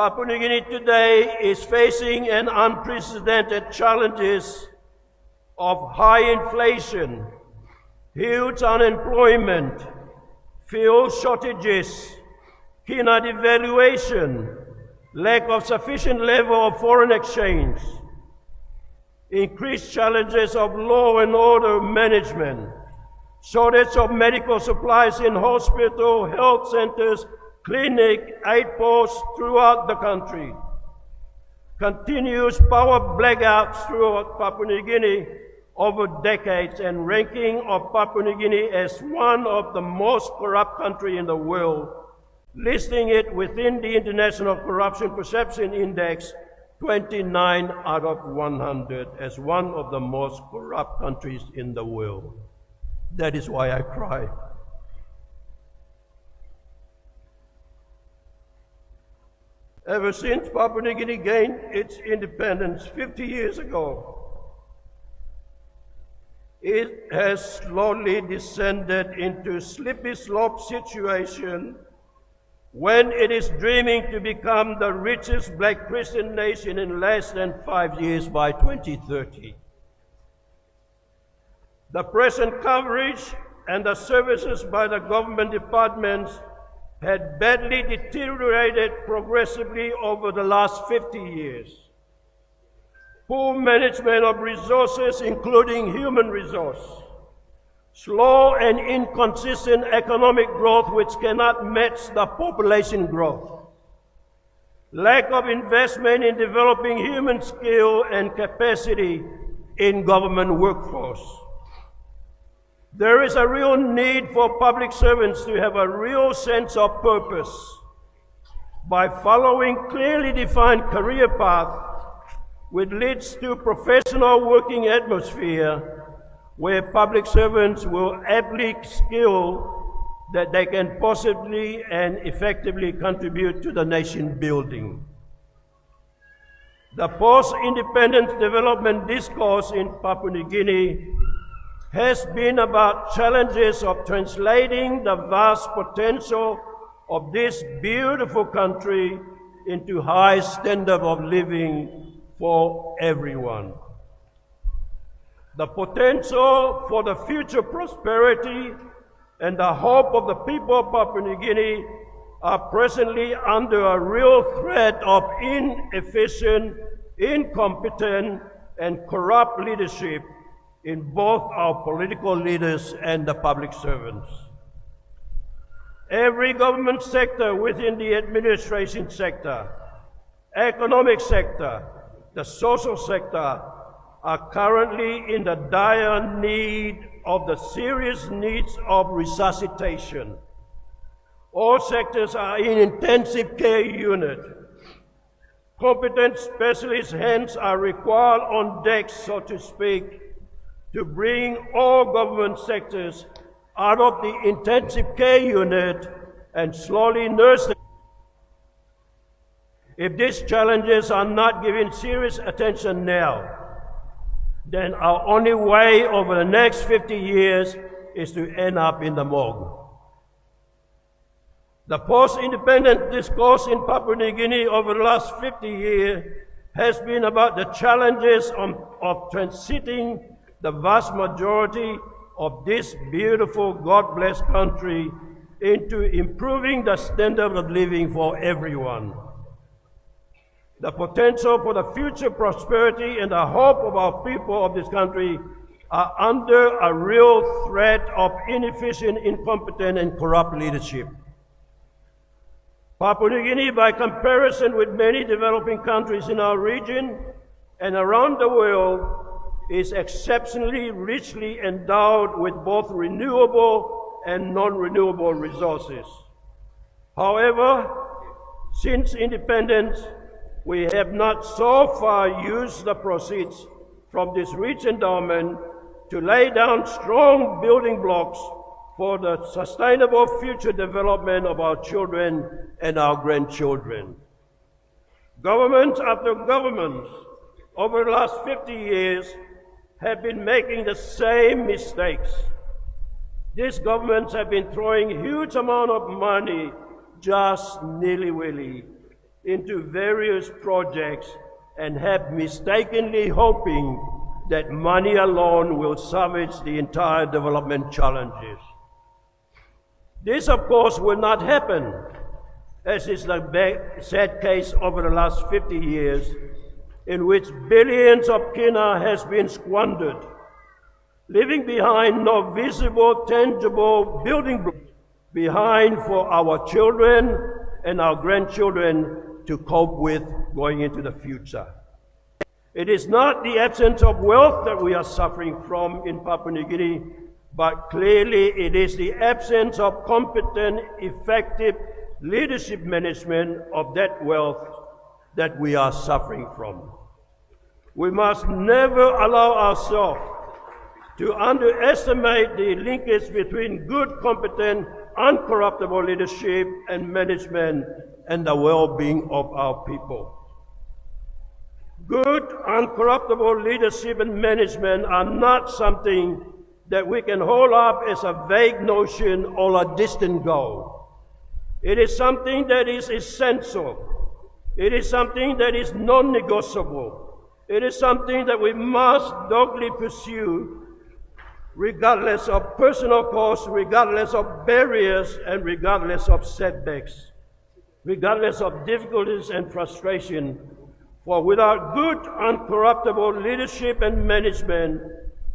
Papua New Guinea today is facing an unprecedented challenges of high inflation, huge unemployment, fuel shortages, kina devaluation, lack of sufficient level of foreign exchange, increased challenges of law and order management, shortage of medical supplies in hospital, health centers, clinic, aid posts throughout the country, continuous power blackouts throughout Papua New Guinea over decades, and ranking of Papua New Guinea as one of the most corrupt countries in the world, listing it within the International Corruption Perception Index 29 out of 100 as one of the most corrupt countries in the world. That is why I cry. Ever since Papua New Guinea gained its independence 50 years ago, it has slowly descended into a slippery slope situation when it is dreaming to become the richest black Christian nation in less than 5 years by 2030. The present coverage and the services by the government departments had badly deteriorated progressively over the last 50 years. Poor management of resources, including human resource, slow and inconsistent economic growth which cannot match the population growth, lack of investment in developing human skill and capacity in government workforce. There is a real need for public servants to have a real sense of purpose by following clearly defined career path which leads to professional working atmosphere where public servants will aptly skill that they can possibly and effectively contribute to the nation building. The post-independence development discourse in Papua New Guinea has been about challenges of translating the vast potential of this beautiful country into high standard of living for everyone. The potential for the future prosperity and the hope of the people of Papua New Guinea are presently under a real threat of inefficient, incompetent, and corrupt leadership in both our political leaders and the public servants. Every government sector within the administration sector, economic sector, the social sector are currently in the dire need of the serious needs of resuscitation. All sectors are in intensive care unit. Competent specialist hands are required on deck, so to speak, to bring all government sectors out of the intensive care unit and slowly nurse them. If these challenges are not given serious attention now, then our only way over the next 50 years is to end up in the morgue. The post-independent discourse in Papua New Guinea over the last 50 years has been about the challenges of transiting the vast majority of this beautiful, God-blessed country into improving the standard of living for everyone. The potential for the future prosperity and the hope of our people of this country are under a real threat of inefficient, incompetent, and corrupt leadership. Papua New Guinea, by comparison with many developing countries in our region and around the world, is exceptionally richly endowed with both renewable and non-renewable resources. However, since independence, we have not so far used the proceeds from this rich endowment to lay down strong building blocks for the sustainable future development of our children and our grandchildren. Governments after governments over the last 50 years have been making the same mistakes. These governments have been throwing huge amount of money just nilly-willy into various projects and have mistakenly hoping that money alone will salvage the entire development challenges. This, of course, will not happen, as is the sad case over the last 50 years, in which billions of kina has been squandered, leaving behind no visible, tangible building behind for our children and our grandchildren to cope with going into the future. It is not the absence of wealth that we are suffering from in Papua New Guinea, but clearly it is the absence of competent, effective leadership management of that wealth that we are suffering from. We must never allow ourselves to underestimate the linkage between good, competent, uncorruptible leadership and management and the well-being of our people. Good, uncorruptible leadership and management are not something that we can hold up as a vague notion or a distant goal. It is something that is essential. It is something that is non-negotiable. It is something that we must doggedly pursue regardless of personal costs, regardless of barriers, and regardless of setbacks, regardless of difficulties and frustration. For without good, uncorruptible leadership and management,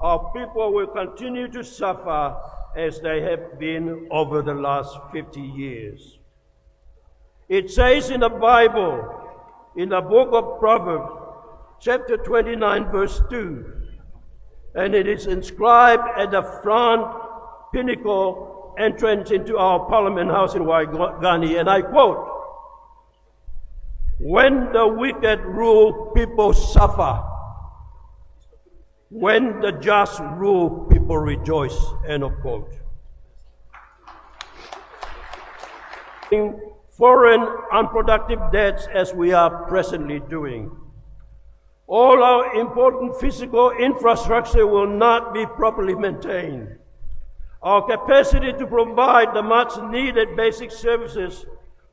our people will continue to suffer as they have been over the last 50 years. It says in the Bible, in the book of Proverbs, chapter 29, verse 2, and it is inscribed at the front pinnacle entrance into our Parliament House in Waigani, and I quote, "When the wicked rule, people suffer. When the just rule, people rejoice." End of quote. In foreign unproductive debts as we are presently doing, all our important physical infrastructure will not be properly maintained. Our capacity to provide the much needed basic services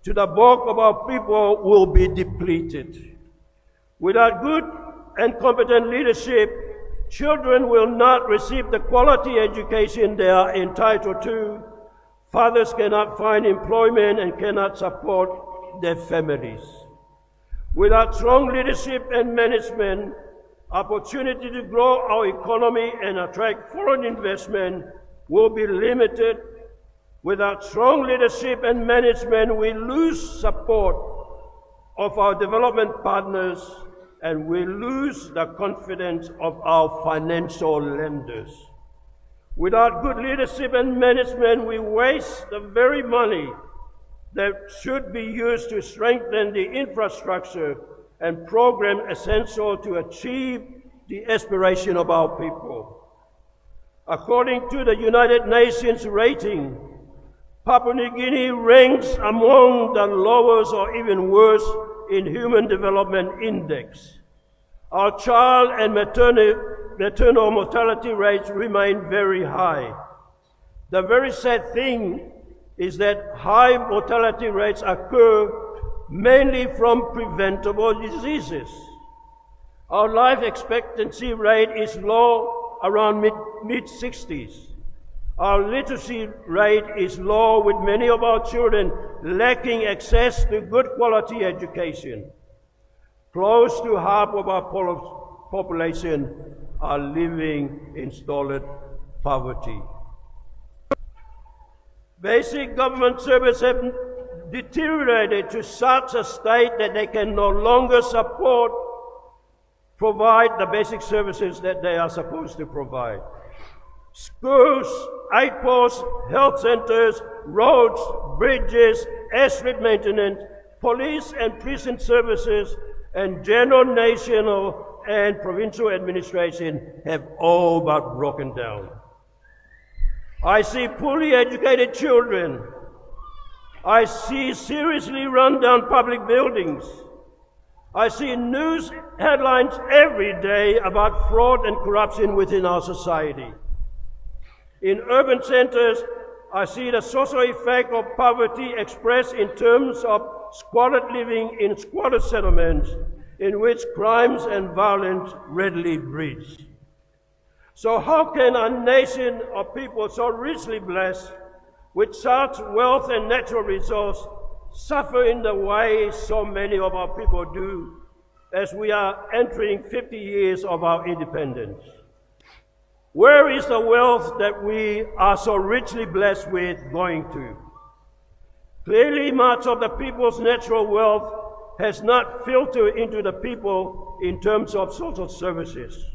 to the bulk of our people will be depleted. Without good and competent leadership, children will not receive the quality education they are entitled to. Fathers cannot find employment and cannot support their families. Without strong leadership and management, opportunity to grow our economy and attract foreign investment will be limited. Without strong leadership and management, we lose support of our development partners and we lose the confidence of our financial lenders. Without good leadership and management, we waste the very money that should be used to strengthen the infrastructure and program essential to achieve the aspiration of our people. According to the United Nations rating, Papua New Guinea ranks among the lowest or even worse in Human Development Index. Our child and maternal mortality rates remain very high. The very sad thing is that high mortality rates occur mainly from preventable diseases. Our life expectancy rate is low, around mid-60s. Our literacy rate is low, with many of our children lacking access to good quality education. Close to half of our population are living in stolid poverty. Basic government services have deteriorated to such a state that they can no longer provide the basic services that they are supposed to provide. Schools, aid posts, health centers, roads, bridges, airstreet maintenance, police and prison services, and general national and provincial administration have all but broken down. I see poorly educated children. I see seriously run down public buildings. I see news headlines every day about fraud and corruption within our society. In urban centers, I see the social effect of poverty expressed in terms of squalid living in squalid settlements in which crimes and violence readily breeds. So how can a nation of people so richly blessed with such wealth and natural resource suffer in the way so many of our people do as we are entering 50 years of our independence? Where is the wealth that we are so richly blessed with going to? Clearly, much of the people's natural wealth has not filtered into the people in terms of social services.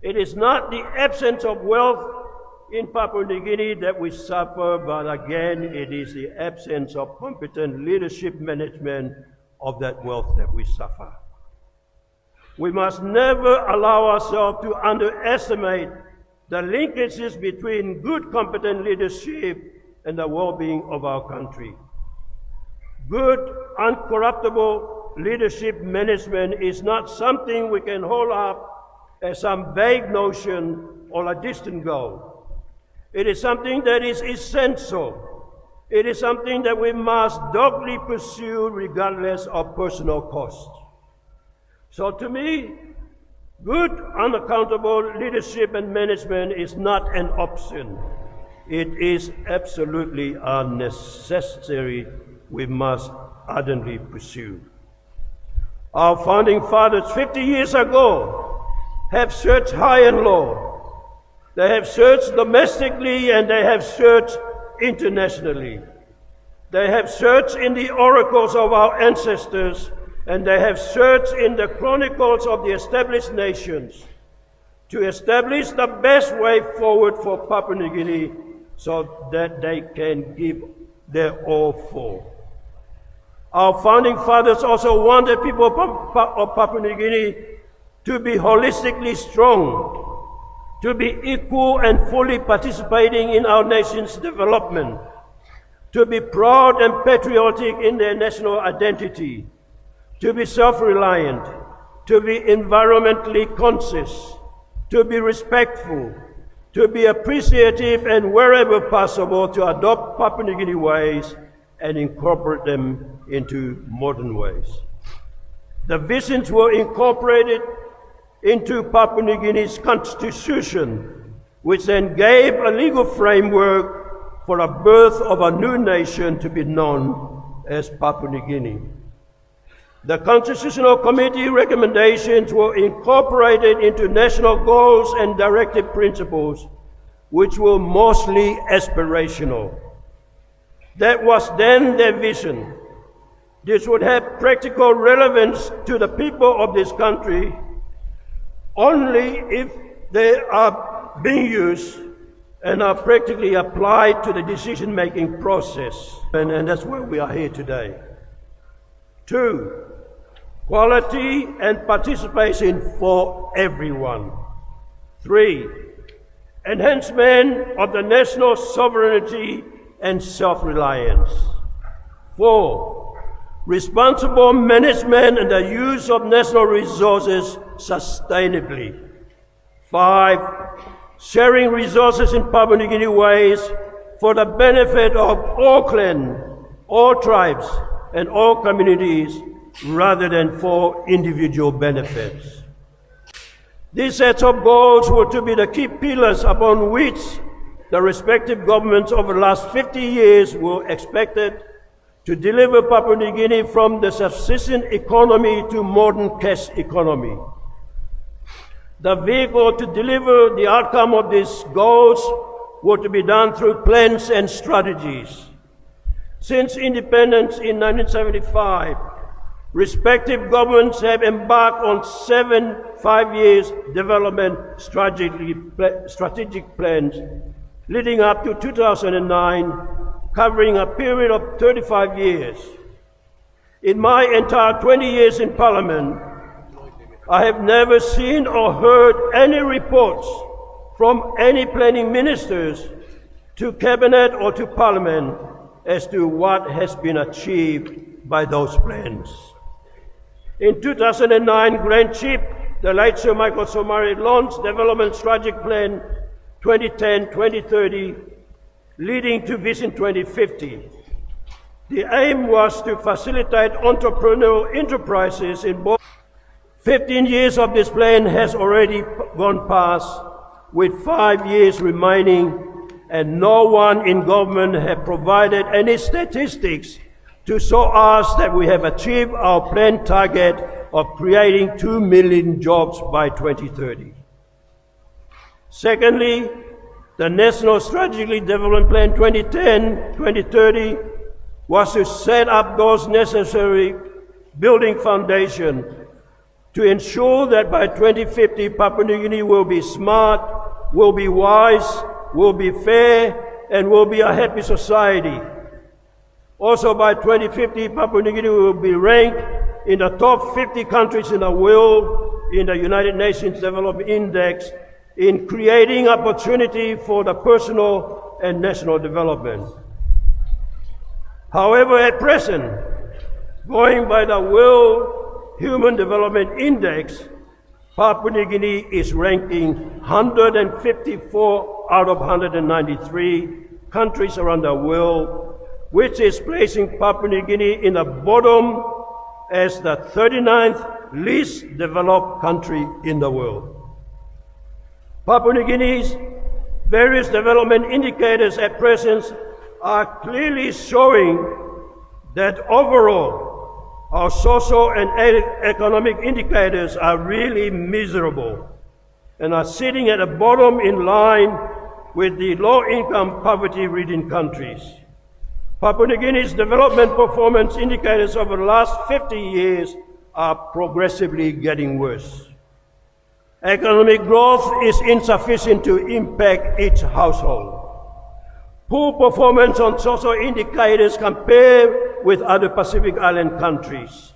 It is not the absence of wealth in Papua New Guinea that we suffer, but again, it is the absence of competent leadership management of that wealth that we suffer. We must never allow ourselves to underestimate the linkages between good, competent leadership and the well-being of our country. Good, uncorruptible leadership management is not something we can hold up as some vague notion or a distant goal. It is something that is essential. It is something that we must doggedly pursue regardless of personal cost. So to me, good, unaccountable leadership and management is not an option. It is absolutely a necessity we must ardently pursue. Our founding fathers 50 years ago have searched high and low. They have searched domestically and they have searched internationally. They have searched in the oracles of our ancestors, and they have searched in the chronicles of the established nations to establish the best way forward for Papua New Guinea so that they can give their all for. Our founding fathers also wanted people of Papua New Guinea to be holistically strong, to be equal and fully participating in our nation's development, to be proud and patriotic in their national identity, to be self-reliant, to be environmentally conscious, to be respectful, to be appreciative, and wherever possible to adopt Papua New Guinea ways and incorporate them into modern ways. The visions were incorporated into Papua New Guinea's constitution, which then gave a legal framework for the birth of a new nation to be known as Papua New Guinea. The Constitutional Committee recommendations were incorporated into national goals and directive principles, which were mostly aspirational. That was then their vision. This would have practical relevance to the people of this country only if they are being used and are practically applied to the decision-making process. And that's where we are here today. 2, quality and participation for everyone. 3, enhancement of the national sovereignty and self-reliance. 4, responsible management and the use of national resources sustainably. 5, sharing resources in Papua New Guinea ways for the benefit of all clans, all tribes, and all communities, rather than for individual benefits. These sets of goals were to be the key pillars upon which the respective governments over the last 50 years were expected to deliver Papua New Guinea from the subsistence economy to modern cash economy. The vehicle to deliver the outcome of these goals were to be done through plans and strategies. Since independence in 1975, respective governments have embarked on 7 5-year development strategic plans leading up to 2009, covering a period of 35 years. In my entire 20 years in Parliament, I have never seen or heard any reports from any planning ministers to Cabinet or to Parliament as to what has been achieved by those plans. In 2009, Grand Chief, the late Sir Michael Somare, launched Development Strategic Plan 2010-2030 leading to Vision 2050. The aim was to facilitate entrepreneurial enterprises in both. 15 years of this plan has already gone past, with 5 years remaining, and no one in government has provided any statistics to show us that we have achieved our planned target of creating 2 million jobs by 2030. Secondly, the National Strategic Development Plan 2010-2030 was to set up those necessary building foundations to ensure that by 2050 Papua New Guinea will be smart, will be wise, will be fair, and will be a happy society. Also by 2050 Papua New Guinea will be ranked in the top 50 countries in the world in the United Nations Development Index in creating opportunity for the personal and national development. However, at present, going by the World Human Development Index, Papua New Guinea is ranking 154 out of 193 countries around the world, which is placing Papua New Guinea in the bottom as the 39th least developed country in the world. Papua New Guinea's various development indicators at present are clearly showing that overall our social and economic indicators are really miserable and are sitting at the bottom in line with the low-income poverty-ridden countries. Papua New Guinea's development performance indicators over the last 50 years are progressively getting worse. Economic growth is insufficient to impact each household. Poor performance on social indicators compared with other Pacific Island countries.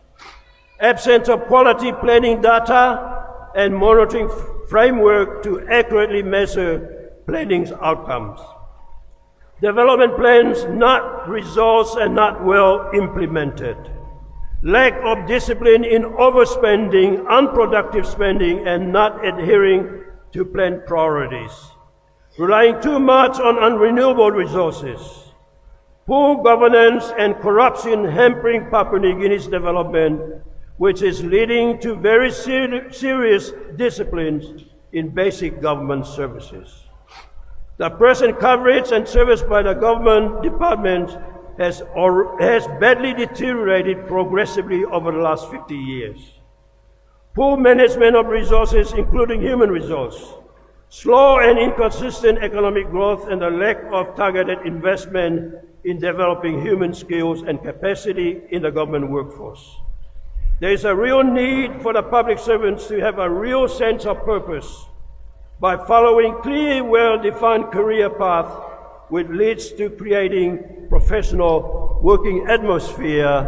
Absence of quality planning data and monitoring framework to accurately measure planning's outcomes. Development plans not resourced and not well implemented. Lack of discipline in overspending, unproductive spending, and not adhering to planned priorities. Relying too much on unrenewable resources. Poor governance and corruption hampering Papua New Guinea's development, which is leading to very serious disciplines in basic government services. The present coverage and service by the government departments has badly deteriorated progressively over the last 50 years. Poor management of resources, including human resources, slow and inconsistent economic growth, and the lack of targeted investment in developing human skills and capacity in the government workforce. There is a real need for the public servants to have a real sense of purpose by following clear, well-defined career path which leads to creating professional working atmosphere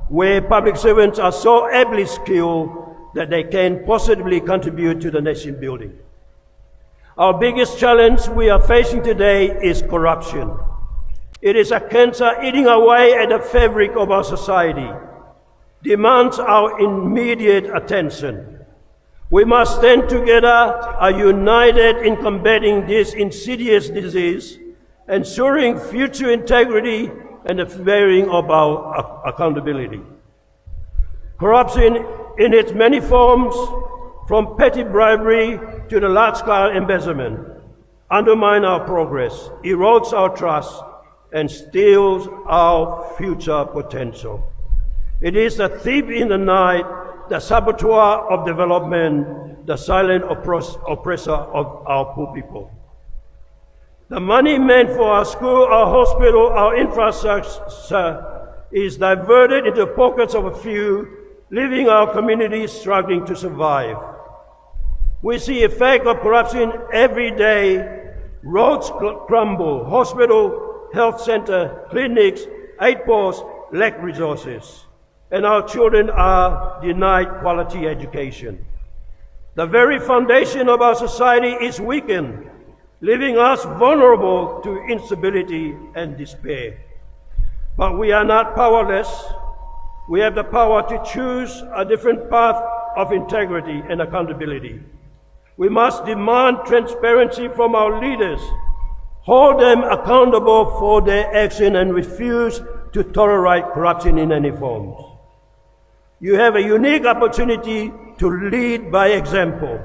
where public servants are so ably skilled that they can positively contribute to the nation building. Our biggest challenge we are facing today is corruption. It is a cancer eating away at the fabric of our society, demands our immediate attention. We must stand together, are united in combating this insidious disease, ensuring future integrity and the bearing of our accountability. Corruption in its many forms, from petty bribery to the large-scale embezzlement, undermines our progress, erodes our trust, and steals our future potential. It is the thief in the night, the saboteur of development, the silent oppressor of our poor people. The money meant for our school, our hospital, our infrastructure is diverted into the pockets of a few, leaving our communities struggling to survive. We see effect of corruption every day. Roads crumble, hospital, health center, clinics, aid posts lack resources, and our children are denied quality education. The very foundation of our society is weakened, leaving us vulnerable to instability and despair. But we are not powerless. We have the power to choose a different path of integrity and accountability. We must demand transparency from our leaders, Hold them accountable for their action and refuse to tolerate corruption in any forms. You have a unique opportunity to lead by example.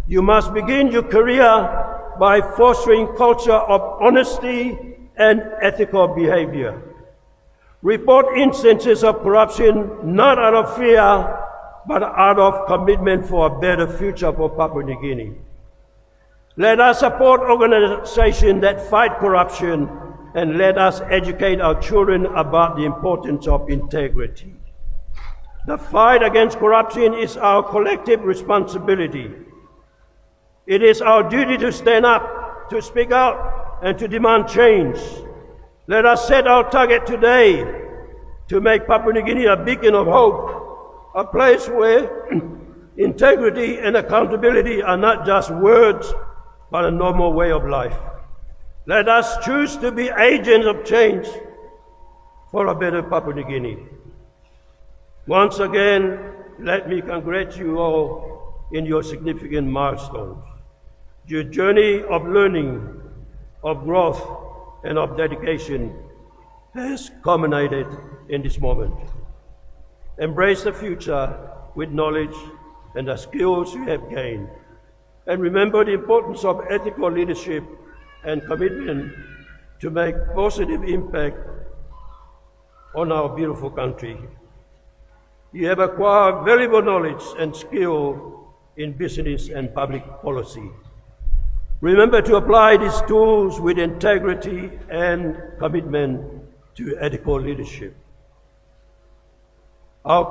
You must begin your career by fostering culture of honesty and ethical behavior. Report instances of corruption not out of fear, but out of commitment for a better future for Papua New Guinea. Let us support organizations that fight corruption, and let us educate our children about the importance of integrity. The fight against corruption is our collective responsibility. It is our duty to stand up, to speak out, and to demand change. Let us set our target today to make Papua New Guinea a beacon of hope, a place where integrity and accountability are not just words, but a normal way of life. Let us choose to be agents of change for a better Papua New Guinea. Once again, let me congratulate you all in your significant milestones. Your journey of learning, of growth, and of dedication has culminated in this moment. Embrace the future with knowledge and the skills you have gained. And remember the importance of ethical leadership and commitment to make positive impact on our beautiful country. You have acquired valuable knowledge and skill in business and public policy. Remember to apply these tools with integrity and commitment to ethical leadership. Our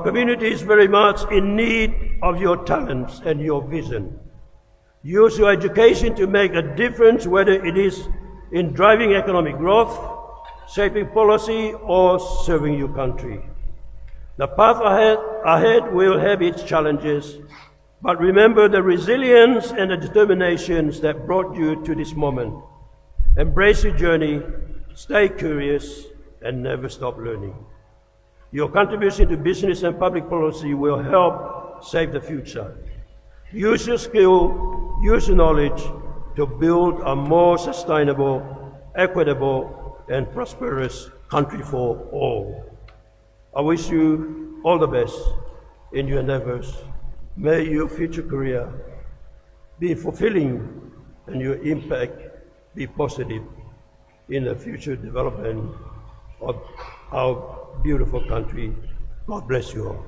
community is very much in need of your talents and your vision. Use your education to make a difference, whether it is in driving economic growth, shaping policy, or serving your country. The path ahead will have its challenges, but remember the resilience and the determinations that brought you to this moment. Embrace your journey, stay curious, and never stop learning. Your contribution to business and public policy will help save the future. Use your skill, use your knowledge to build a more sustainable, equitable, and prosperous country for all. I wish you all the best in your endeavors. May your future career be fulfilling and your impact be positive in the future development of our beautiful country. God bless you all.